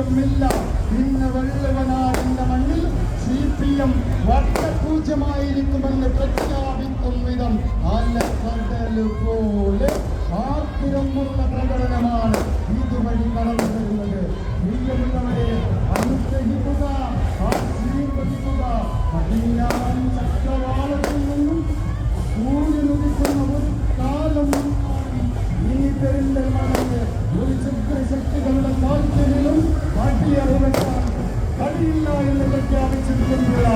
പൂജ്യമില്ല. ഇന്ന് വെള്ളുവനാടിന്റെ മണ്ണിൽ CPM വട്ടപൂജ്യമായിരിക്കുമെന്ന് പ്രഖ്യാപിക്കും വിധം അലക്കടൽ പോലെ ആർത്തിരമ്പുള്ള പ്രകടനമാണ് ഇതുവഴി കടന്നു വരുന്നത്. പ്രിയമുള്ളവരെ, അനുഗ്രഹിക്കുക, ആശീർവദിക്കുക. പടിഞ്ഞാറൻ ചക്രവാളത്തിൽ നിന്നും സൂര്യനുദിക്കുന്ന ഒരു കാലം ഈ പെരിന്തൽമണ്ണയിൽ ഒരു ശക്തികളുടെ താല്പര്യവും അടിയറവെക്കാൻ കഴിയില്ല എന്ന് പ്രഖ്യാപിച്ചിരിക്കുന്ന